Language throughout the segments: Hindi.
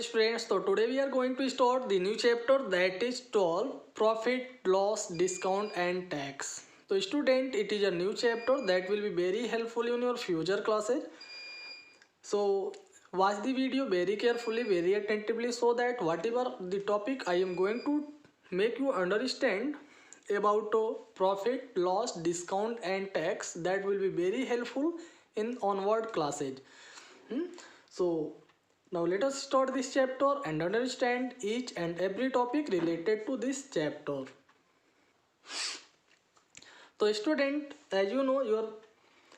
dear friends, so today we are going to start the new chapter that is called profit, loss, discount and tax. So student, it is a new chapter that will be very helpful in your future classes. So watch the video very carefully, very attentively so that whatever the topic I am going to make you understand about profit, loss, discount and tax, that will be very helpful in onward classes. So now let us start this chapter and understand each and every topic related to this chapter. So student, as you know, your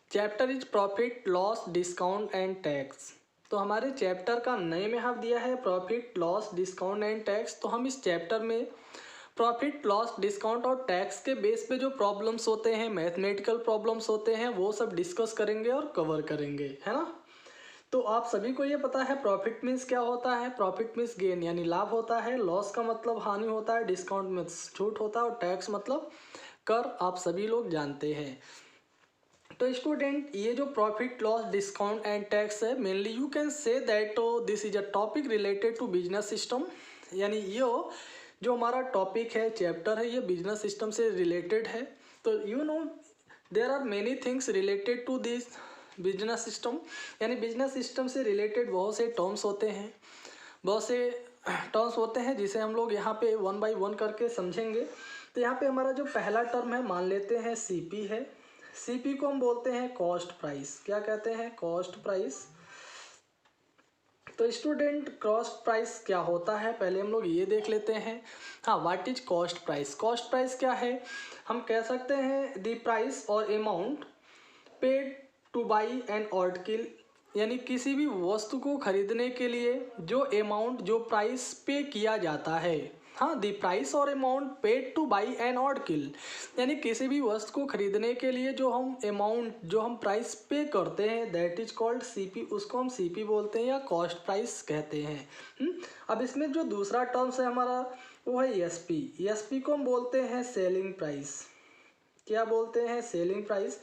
chapter is profit, loss, discount and tax. तो हमारे चैप्टर का नए में हाफ दिया है profit, loss, discount and tax. तो हम इस चैप्टर में प्रॉफिट, लॉस, डिस्काउंट और टैक्स के बेस पे जो प्रॉब्लम्स होते हैं, मैथमेटिकल प्रॉब्लम्स होते हैं, वो सब डिस्कस करेंगे और कवर करेंगे, है ना. तो आप सभी को ये पता है प्रॉफिट मीन्स क्या होता है. प्रॉफिट मीन्स गेन यानी लाभ होता है, लॉस का मतलब हानि होता है, डिस्काउंट मीन्स छूट होता है और टैक्स मतलब कर. आप सभी लोग जानते हैं. तो स्टूडेंट, ये जो profit, loss, discount and tax है, mainly you can say that this is a topic related to business system. यानी ये जो हमारा टॉपिक है, चैप्टर है, ये बिजनेस सिस्टम से रिलेटेड है. तो you know there are many things related to this business system. यानी बिजनेस सिस्टम से रिलेटेड बहुत से टर्म्स होते हैं, बहुत से टर्म्स होते हैं जिसे हम लोग यहाँ पे वन बाय वन करके समझेंगे. तो यहाँ पे हमारा जो पहला टर्म है, मान लेते हैं सीपी है. सीपी को हम बोलते हैं कॉस्ट प्राइस. क्या कहते हैं? Cost price. तो स्टूडेंट, कॉस्ट प्राइस क्या होता है पहले हम लोग ये देख लेते हैं. हाँ, what is cost price. Cost price क्या है? हम कह सकते हैं द प्राइस और amount paid two by an article. यानी किसी भी वस्तु को खरीदने के लिए जो अमाउंट, जो प्राइस पे किया जाता है. हाँ, द प्राइस और amount paid two by an article. यानी किसी भी वस्तु को खरीदने के लिए जो हम अमाउंट, जो हम प्राइस पे करते हैं, दैट इज कॉल्ड सीपी. उसको हम सीपी बोलते हैं या कॉस्ट प्राइस कहते हैं. अब इसमें जो दूसरा टर्म्स है हमारा, वो है एसपी. एसपी को हम बोलते हैं सेलिंग प्राइस. क्या बोलते हैं? Selling price.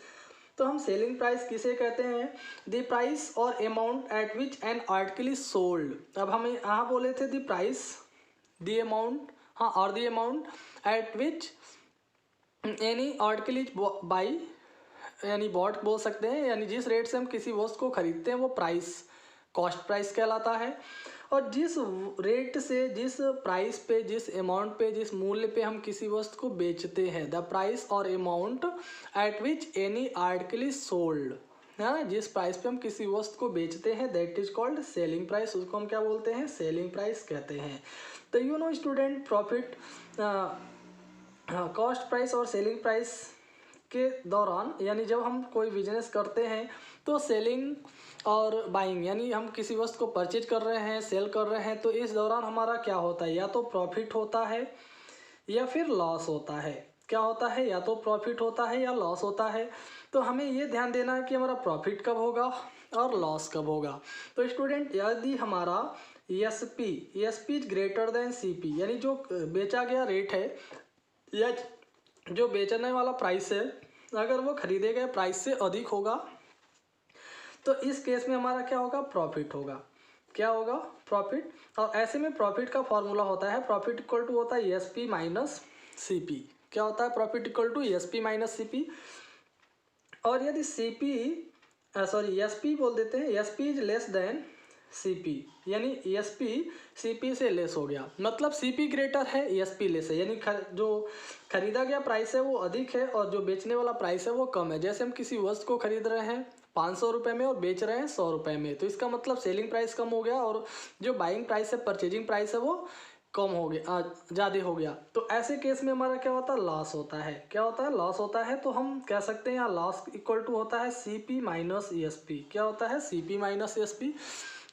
तो हम सेलिंग प्राइस किसे कहते हैं? द प्राइस और amount at which an article is sold. अब हम यहाँ बोले थे द प्राइस, द अमाउंट, हाँ, और the amount at which any article is by, यानी बॉट बोल सकते हैं. यानी जिस रेट से हम किसी वस्तु को खरीदते हैं वो प्राइस कॉस्ट प्राइस कहलाता है. और जिस रेट से, जिस प्राइस पे, जिस अमाउंट पे, जिस मूल्य पे हम किसी वस्तु को बेचते हैं, द प्राइस और amount at which any article is sold. है, जिस प्राइस पे हम किसी वस्तु को बेचते हैं, that is called selling price. उसको हम क्या बोलते हैं? सेलिंग प्राइस कहते हैं. तो you no student, profit, cost price और सेलिंग प्राइस के दौरान, यानी जब हम कोई बिजनेस करते हैं तो सेलिंग और बाइंग, यानी हम किसी वस्तु को परचेज कर रहे हैं, सेल कर रहे हैं, तो इस दौरान हमारा क्या होता है? या तो प्रॉफिट होता है या फिर लॉस होता है. क्या होता है? या तो प्रॉफिट होता है या लॉस होता है. तो हमें ये ध्यान देना है कि हमारा प्रॉफिट कब होगा और लॉस कब होगा. तो स्टूडेंट, यदि हमारा SP is greater than CP, यानी जो बेचा गया रेट है या जो बेचने वाला प्राइस है, अगर वो खरीदे गए प्राइस से अधिक होगा, तो इस केस में हमारा क्या होगा? प्रॉफिट होगा. क्या होगा? प्रॉफिट. और ऐसे में प्रॉफिट का फॉर्मूला होता है, प्रॉफिट इक्वल टू होता है एसपी माइनस सीपी. क्या होता है? Profit equal to SP minus CP. और यदि एसपी बोल देते हैं, SP is less than CP, यानी एसपी सीपी से लेस हो गया, मतलब सीपी ग्रेटर है, एसपी लेस है. यानी जो खरीदा गया प्राइस है वो अधिक है और जो बेचने वाला प्राइस है वो कम है. जैसे हम किसी वस्तु को खरीद रहे हैं 500 रुपये में और बेच रहे हैं 100 रुपये में, तो इसका मतलब सेलिंग प्राइस कम हो गया और जो बाइंग प्राइस है, परचेजिंग प्राइस है, वो कम हो गया, ज़्यादा हो गया. तो ऐसे केस में हमारा क्या होता है? लॉस होता है. क्या होता है? लॉस होता है. तो हम कह सकते हैं यहाँ लॉस इक्वल टू होता है सीपी माइनस एसपी. क्या होता है? CP minus SP.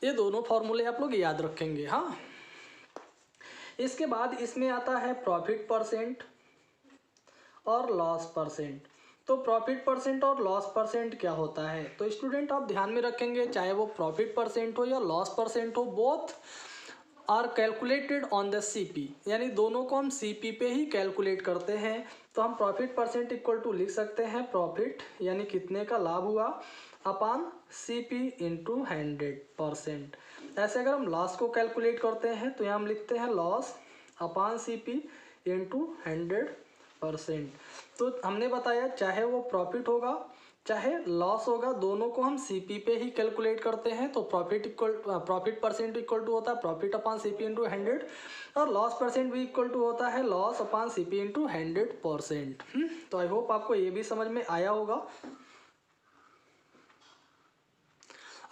ये दोनों फॉर्मूले आप लोग याद रखेंगे. हाँ, इसके बाद इसमें आता है प्रॉफिट परसेंट और लॉस परसेंट. तो प्रॉफिट परसेंट और लॉस परसेंट क्या होता है? तो स्टूडेंट, आप ध्यान में रखेंगे, चाहे वो प्रॉफिट परसेंट हो या लॉस परसेंट हो, both are calculated on the CP. यानी दोनों को हम सीपी पे ही कैलकुलेट करते हैं. तो हम प्रॉफिट परसेंट इक्वल टू लिख सकते हैं प्रॉफिट, यानी कितने का लाभ हुआ, अपान सीपी इंटू 100%. ऐसे अगर हम लॉस को कैलकुलेट करते हैं तो यहाँ हम लिखते हैं लॉस अपॉन CP इंटू 100%। तो हमने बताया चाहे वो प्रॉफिट होगा चाहे लॉस होगा, दोनों को हम CP पे ही कैलकुलेट करते हैं। तो प्रॉफिट परसेंट इक्वल टू होता है प्रॉफिट अपॉन CP इंटू 100 और लॉस परसेंट भी इक्वल टू होता है लॉस अपॉन CP इंटू 100%। तो आई होप आपको ये भी समझ में आया होगा।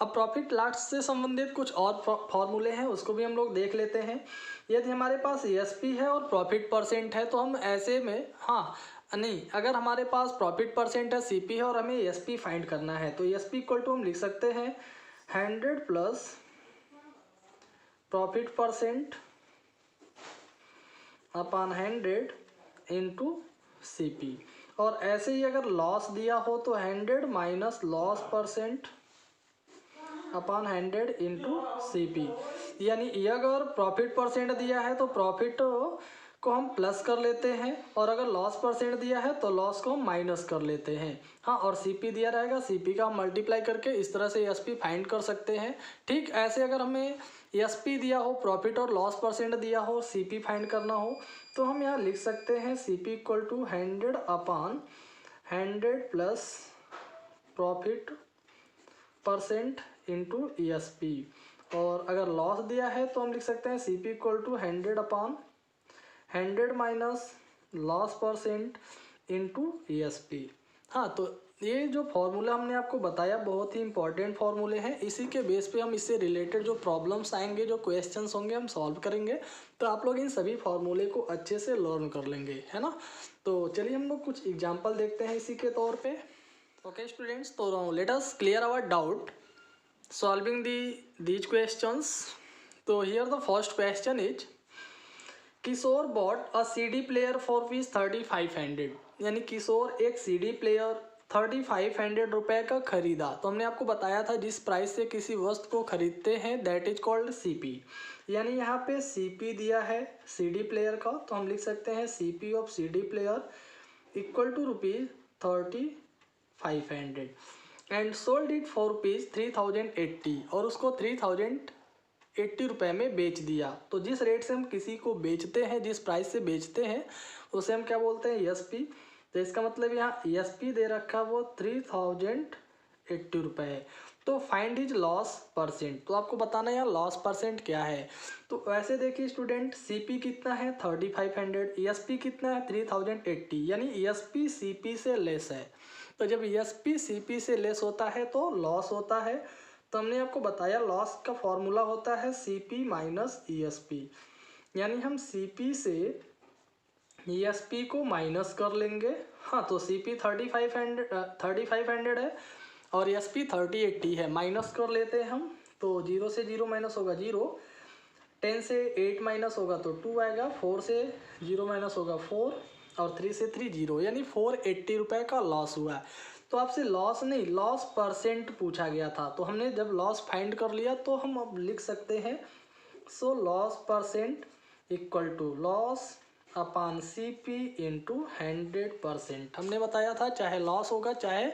अब प्रॉफिट लॉस से संबंधित कुछ और फॉर्मूले हैं, उसको भी हम लोग देख लेते हैं। यदि हमारे पास ESP है और प्रॉफिट परसेंट है तो हम ऐसे में नहीं, अगर हमारे पास प्रॉफिट परसेंट है, CP है और हमें ESP फाइंड करना है तो ESP इक्वल टू हम लिख सकते हैं 100 plus profit percent upon 100 into CP। और ऐसे ही अगर लॉस दिया हो तो 100 minus loss percent upon 100 into CP। यानी ये अगर प्रॉफिट परसेंट दिया है तो प्रॉफिट को हम प्लस कर लेते हैं और अगर लॉस परसेंट दिया है तो लॉस को हम माइनस कर लेते हैं। हाँ, और CP दिया रहेगा, CP का हम मल्टीप्लाई करके इस तरह से ESP फाइंड कर सकते हैं। ठीक ऐसे अगर हमें ESP दिया हो, प्रॉफिट और लॉस परसेंट दिया हो, CP फाइंड करना हो तो हम यहाँ लिख सकते हैं CP equal to 100 upon 100 plus profit percent into ESP। और अगर लॉस दिया है तो हम लिख सकते हैं CP equal to 100 upon 100 minus loss percent into ESP। हाँ, तो ये जो फॉर्मूला हमने आपको बताया बहुत ही इंपॉर्टेंट फॉर्मूले हैं। इसी के बेस पे हम इससे रिलेटेड जो प्रॉब्लम्स आएंगे, जो क्वेश्चंस होंगे, हम सॉल्व करेंगे। तो आप लोग इन सभी फॉर्मूले को अच्छे से लर्न कर लेंगे, है ना। तो चलिए हम लोग कुछ एग्जाम्पल देखते हैं इसी के तौर पे। ओके स्टूडेंट्स, तो let us clear our doubt solving these questions. तो here the first question is Kishore bought a CD player for rupees 3500। यानी किशोर एक CD प्लेयर 3500 रुपये का खरीदा। तो हमने आपको बताया था जिस प्राइस से किसी वस्तु को खरीदते हैं दैट इज कॉल्ड CP। यानी यहाँ पे CP दिया है CD प्लेयर का, तो हम लिख सकते हैं CP of CD player equal to rupees 3500 and sold it for rupees 3080 और उसको 3080 रुपये में बेच दिया। तो जिस रेट से हम किसी को बेचते हैं, जिस प्राइस से बेचते हैं, उसे हम क्या बोलते हैं ESP। तो इसका मतलब यहाँ ESP दे रखा वो 3080 रुपये है। तो फाइंड हिज लॉस परसेंट, तो आपको बताना है यहाँ लॉस परसेंट क्या है। तो वैसे देखिए स्टूडेंट, CP कितना है 3500, ESP कितना है 3080, यानी ESP CP से लेस है। तो जब ESP CP से लेस होता है तो लॉस होता है। तो हमने आपको बताया लॉस का फॉर्मूला होता है CP माइनस ESP। यानी हम CP से ESP को माइनस कर लेंगे। हाँ, तो CP 3500 है और ESP 3080 है, माइनस कर लेते हैं हम। तो 0 से 0 माइनस होगा 0, 10 से 8 माइनस होगा तो 2 आएगा, 4 से 0 माइनस होगा 4 और 3 से 3 0, यानी 480 रुपये का लॉस हुआ है। तो आपसे लॉस नहीं, लॉस परसेंट पूछा गया था। तो हमने जब लॉस फाइंड कर लिया तो हम अब लिख सकते हैं so loss percent equal to loss upon CP into 100%। हमने बताया था चाहे लॉस होगा चाहे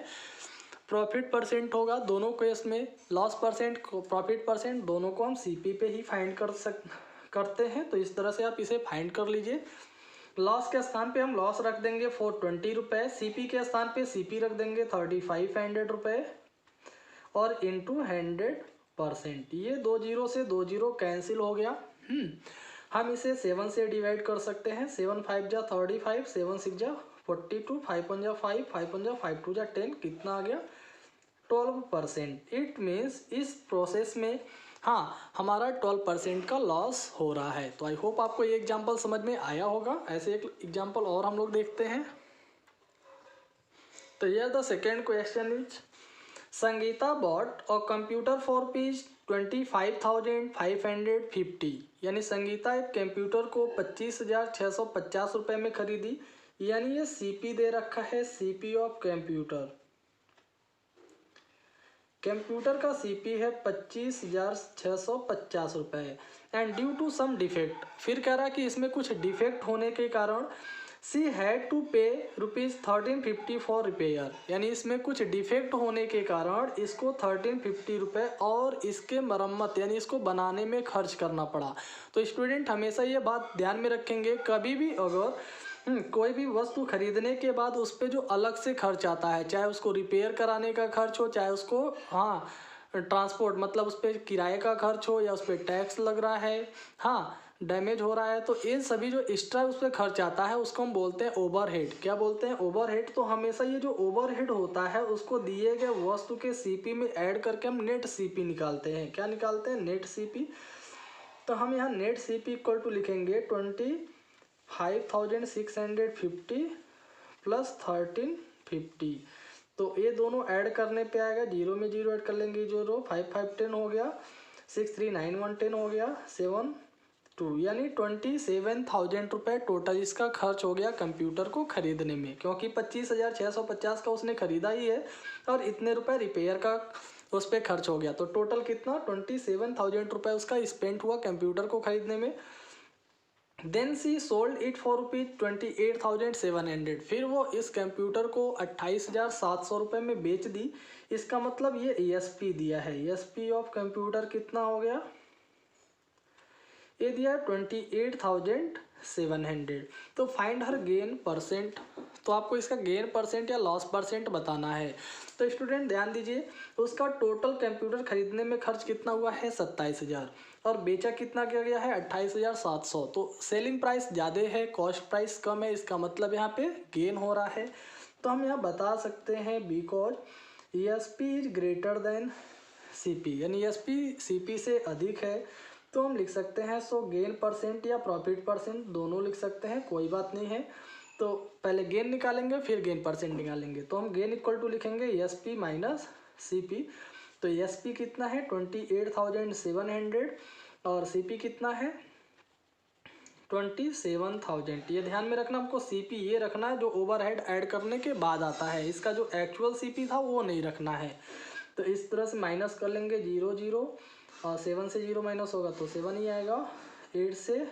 प्रॉफिट परसेंट होगा, दोनों को इसमें लॉस परसेंट प्रॉफिट परसेंट दोनों को हम CP पे ही फाइंड करते हैं। तो इस तरह से आप इसे फाइंड कर लीजिए। लॉस के स्थान पे हम लॉस रख देंगे 420 रुपये, CP के स्थान पे CP रख देंगे 3500 रुपये और इंटू 100%। ये 2 जीरो से 2 जीरो कैंसिल हो गया। हम इसे 7 से डिवाइड कर सकते हैं। 7 5 जा 35, 7 6 जा 42, 5 1 जा 5, 5 1 जा 5 2 जा 10, कितना आ गया 12%। इट मीन्स इस प्रोसेस में हमारा 12% का लॉस हो रहा है। तो आई होप आपको ये एग्जांपल समझ में आया होगा। ऐसे एक एग्जांपल और हम लोग देखते हैं। तो ये the second question is Sangeeta bought और कंप्यूटर फॉर रुपीज 25,550। यानी संगीता एक कंप्यूटर को 25,650 रुपये में खरीदी। यानी ये CP दे रखा है, CP ऑफ कंप्यूटर का CP है 25,650 रुपये and due to some defect. फिर कह रहा है कि इसमें कुछ डिफेक्ट होने के कारण शी हैड टू पे ₹1350 फॉर रिपेयर, यानी इसमें कुछ डिफेक्ट होने के कारण इसको 1350 रुपये और इसके मरम्मत यानी इसको बनाने में खर्च करना पड़ा। तो स्टूडेंट हमेशा ये बात ध्यान में रखेंगे, कभी भी अगर कोई भी वस्तु खरीदने के बाद उस पर जो अलग से खर्च आता है, चाहे उसको रिपेयर कराने का खर्च हो, चाहे उसको ट्रांसपोर्ट मतलब उस पर किराए का खर्च हो, या उस पर टैक्स लग रहा है, डैमेज हो रहा है, तो इन सभी जो एक्स्ट्रा उस पर खर्च आता है उसको हम बोलते हैं ओवरहेड। क्या बोलते हैं? ओवरहेड। तो हमेशा ये जो ओवरहेड होता है उसको दिए गए वस्तु के सीपी में ऐड करके हम नेट सीपी निकालते हैं। क्या निकालते हैं? Net CP. तो हम यहाँ नेट सीपी इक्वल टू लिखेंगे 25,650 प्लस 1350। तो ये दोनों ऐड करने पे आएगा, जीरो में जीरो ऐड कर लेंगे, 0 5 5 10 हो गया, 6 3 9 1 10 हो गया, 7 2, यानी 27,000 रुपये टोटल इसका खर्च हो गया कंप्यूटर को खरीदने में, क्योंकि 25,650 का उसने खरीदा ही है और इतने रुपए रिपेयर का उस पर खर्च हो गया। तो टोटल कितना? 27,000 रुपये उसका स्पेंड हुआ कंप्यूटर को खरीदने में। Then she sold it for ₹28,700। फिर वो इस कंप्यूटर को 28,700 रुपये में बेच दी। इसका मतलब ये ESP दिया है। ESP ऑफ कंप्यूटर कितना हो गया? ये दिया 28,700। तो फाइंड हर गेन परसेंट। तो आपको इसका गेन परसेंट या लॉस परसेंट बताना है। तो स्टूडेंट ध्यान दीजिए, उसका टोटल कंप्यूटर खरीदने में खर्च कितना हुआ है? 27,000, और बेचा कितना किया गया है? 28,700। तो सेलिंग प्राइस ज़्यादा है, कॉस्ट प्राइस कम है, इसका मतलब यहाँ पे गेन हो रहा है। तो हम यहाँ बता सकते हैं because ESP is greater than CP, यानी ESP CP से अधिक है। तो हम लिख सकते हैं सो गेन परसेंट या प्रॉफिट परसेंट दोनों लिख सकते हैं, कोई बात नहीं है। तो पहले गेन निकालेंगे फिर गेन परसेंट निकालेंगे। तो हम गेन इक्वल टू लिखेंगे ESP माइनस CP। तो ESP कितना है? 28,700 और CP कितना है? 27,000। ये ध्यान में रखना, हमको CP ये रखना है जो ओवरहेड ऐड करने के बाद आता है, इसका जो एक्चुअल CP था वो नहीं रखना है। तो इस तरह से माइनस कर लेंगे, 0 0 और 7 से 0 माइनस होगा तो 7 ही आएगा, 8 से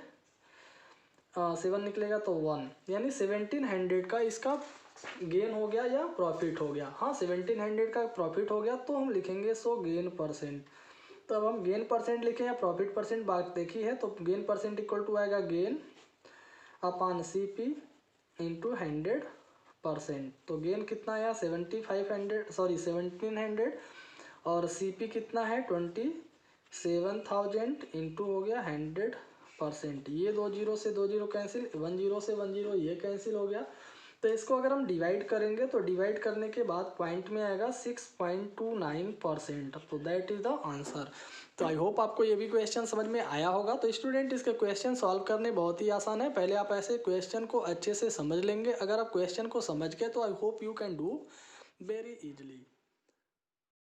7 निकलेगा तो 1, यानी 1700 का इसका गेन हो गया या प्रॉफिट हो गया। 1700 का प्रॉफिट हो गया। तो हम लिखेंगे सो गेन परसेंट। तो अब हम गेन परसेंट लिखें या प्रॉफिट परसेंट बात देखी है, तो गेन परसेंट इक्वल टू आएगा गेन अपॉन CP इंटू 100%। तो गेन कितना आया? 1700 और CP कितना है? 27,000 इंटू हो गया 100%। ये 2 0 से 2 0 कैंसिल, 1 0 से 1 0 ये कैंसिल हो गया। तो इसको अगर हम डिवाइड करेंगे तो डिवाइड करने के बाद पॉइंट में आएगा 6.29%। तो दैट इज़ द आंसर। तो आई होप आपको ये भी क्वेश्चन समझ में आया होगा। तो स्टूडेंट इसके क्वेश्चन सॉल्व करने बहुत ही आसान है। पहले आप ऐसे क्वेश्चन को अच्छे से समझ लेंगे। अगर आप क्वेश्चन को समझ गए तो I hope you can do very easily.